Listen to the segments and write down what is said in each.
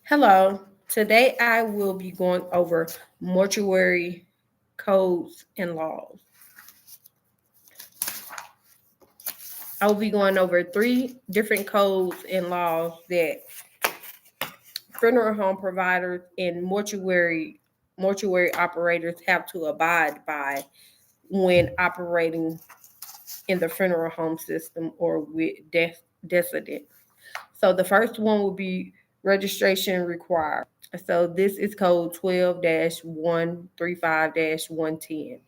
Hello. Today I will be going over mortuary codes and laws. I will be going over three different codes and laws that funeral home providers and mortuary operators have to abide by when operating in the funeral home system or with decedents. So the first one will be registration required. So this is code 12-135-110.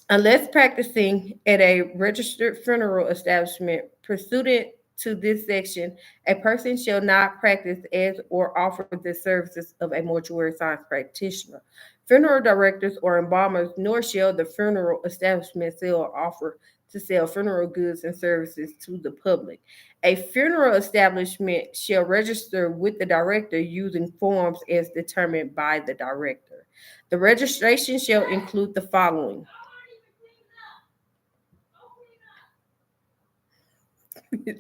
Unless practicing at a registered funeral establishment pursuant to this section, a person shall not practice as or offer the services of a mortuary science practitioner, funeral directors, or embalmers, nor shall the funeral establishment sell or offer to sell funeral goods and services to the public. A funeral establishment shall register with the director using forms as determined by the director. The registration shall include the following.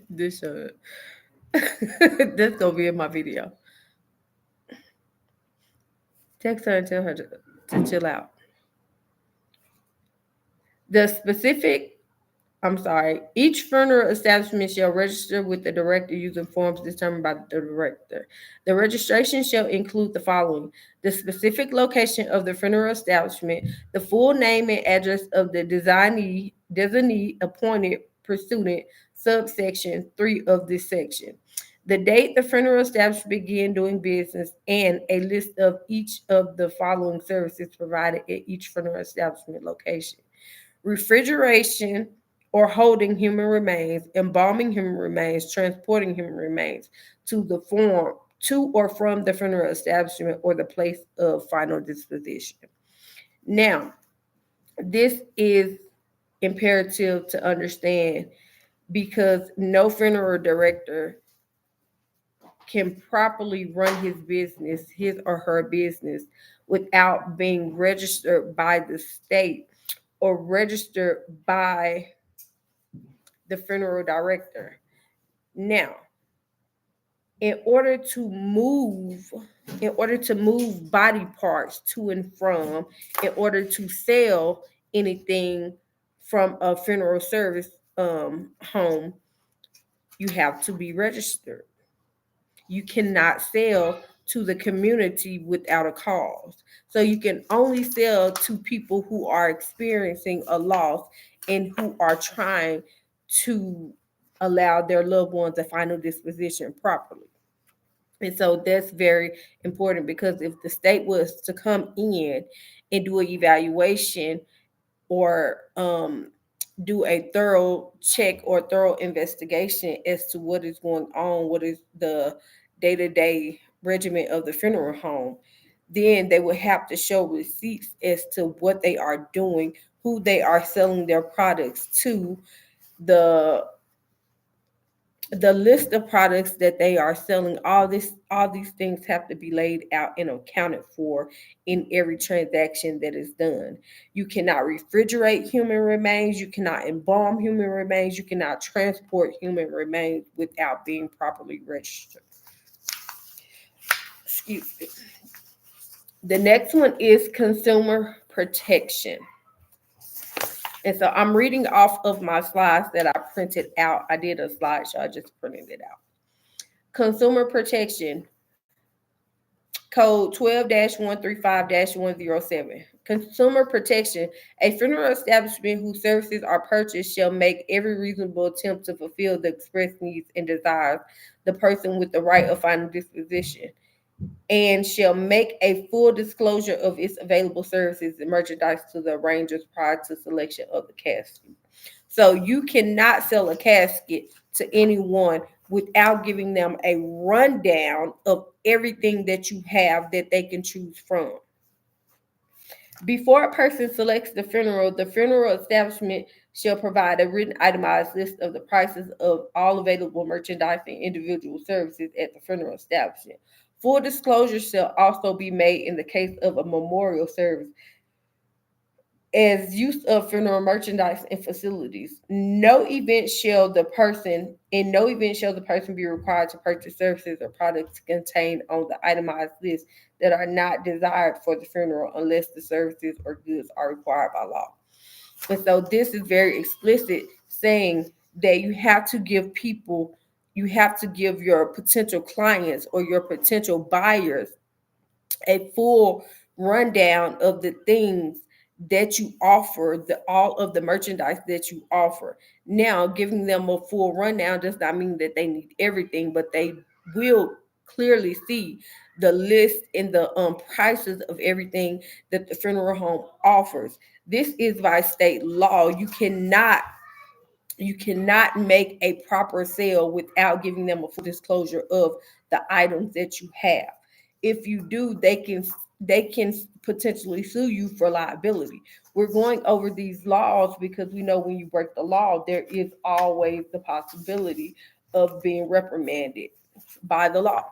This that's gonna be in my video. Text her and tell her to chill out. The specific I'm sorry. Each funeral establishment shall register with the director using forms determined by the director. The registration shall include the following: the specific location of the funeral establishment, the full name and address of the designee appointed pursuant subsection 3 of this section, the date the funeral establishment began doing business, and a list of each of the following services provided at each funeral establishment location: refrigeration or holding human remains, embalming human remains, transporting human remains to or from the funeral establishment or the place of final disposition. Now, this is imperative to understand because no funeral director can properly run his or her business, without being registered by the state or registered by the funeral director. Now, in order to move, in order to move body parts to and from, in order to sell anything from a funeral service home, you have to be registered. You cannot sell to the community without a cause. So you can only sell to people who are experiencing a loss and who are trying to allow their loved ones a final disposition properly. And so that's very important because if the state was to come in and do an evaluation or do a thorough check or thorough investigation as to what is going on, what is the day to day regimen of the funeral home, then they would have to show receipts as to what they are doing, who they are selling their products to, the list of products that they are selling. All these things have to be laid out and accounted for in every transaction that is done. You cannot refrigerate human remains, you cannot embalm human remains, you cannot transport human remains without being properly registered. Excuse me. The next one is consumer protection. And so I'm reading off of my slides that I printed out. I did a slideshow, I just printed it out. Consumer protection, code 12-135-107. Consumer protection. A funeral establishment whose services are purchased shall make every reasonable attempt to fulfill the express needs and desires the person with the right of final disposition, and shall make a full disclosure of its available services and merchandise to the arrangers prior to selection of the casket. So you cannot sell a casket to anyone without giving them a rundown of everything that you have that they can choose from. Before a person selects the funeral establishment shall provide a written itemized list of the prices of all available merchandise and individual services at the funeral establishment. Full disclosure shall also be made in the case of a memorial service as use of funeral merchandise in facilities. No event shall the person be required to purchase services or products contained on the itemized list that are not desired for the funeral unless the services or goods are required by law. And so this is very explicit, saying that you have to give your potential clients or your potential buyers a full rundown of the things that you offer, the all of the merchandise that you offer. Now, giving them a full rundown does not mean that they need everything, but they will clearly see the list and the prices of everything that the funeral home offers. This is by state law. You cannot make a proper sale without giving them a full disclosure of the items that you have. If you do, they can potentially sue you for liability. We're going over these laws because we know when you break the law, there is always the possibility of being reprimanded by the law.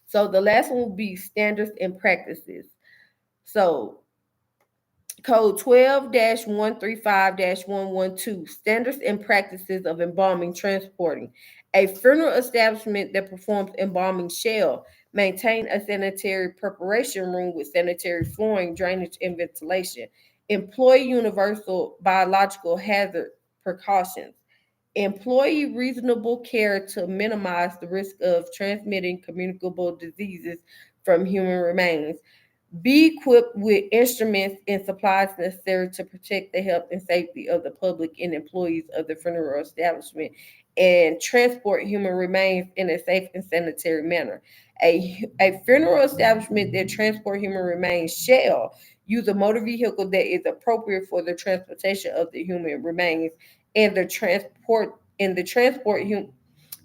So the last one will be standards and practices. So Code 12-135-112, Standards and Practices of Embalming Transporting. A funeral establishment that performs embalming shall maintain a sanitary preparation room with sanitary flooring, drainage, and ventilation. Employ universal biological hazard precautions. Employ reasonable care to minimize the risk of transmitting communicable diseases from human remains. Be equipped with instruments and supplies necessary to protect the health and safety of the public and employees of the funeral establishment and transport human remains in a safe and sanitary manner. A funeral establishment that transport human remains shall use a motor vehicle that is appropriate for the transportation of the human remains and the transport and the transport hum,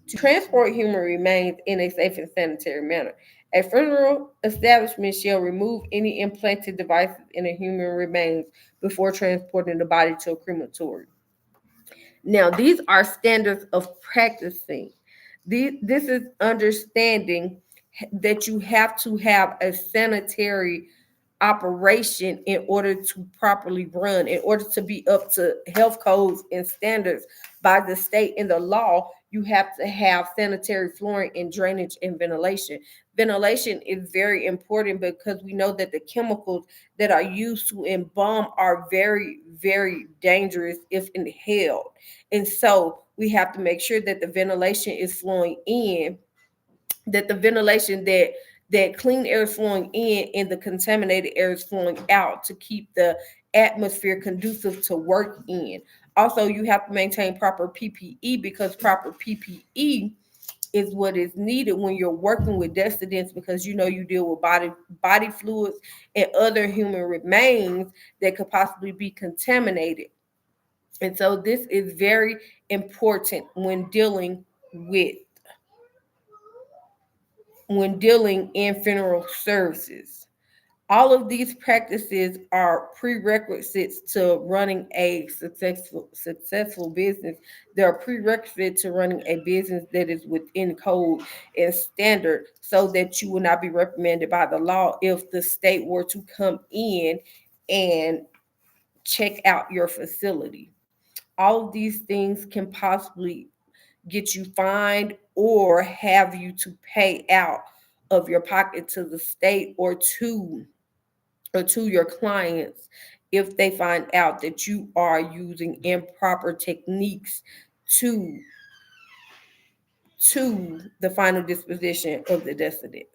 to transport human remains in a safe and sanitary manner. A funeral establishment shall remove any implanted devices in a human remains before transporting the body to a crematory. Now, these are standards of practicing. This is understanding that you have to have a sanitary operation in order to properly run, in order to be up to health codes and standards by the state and the law. You have to have sanitary flooring and drainage and ventilation. Ventilation is very important because we know that the chemicals that are used to embalm are very, very dangerous if inhaled. And so we have to make sure that the ventilation is flowing in, that the ventilation that clean air is flowing in and the contaminated air is flowing out to keep the atmosphere conducive to work in. Also, you have to maintain proper PPE because proper PPE is what is needed when you're working with descendants, because you deal with body fluids and other human remains that could possibly be contaminated. And so this is very important with when dealing in funeral services. All of these practices are prerequisites to running a successful business. They are prerequisites to running a business that is within code and standard, so that you will not be reprimanded by the law if the state were to come in and check out your facility. All of these things can possibly get you fined or have you to pay out of your pocket to the state or to your clients if they find out that you are using improper techniques to to the final disposition of the decedent.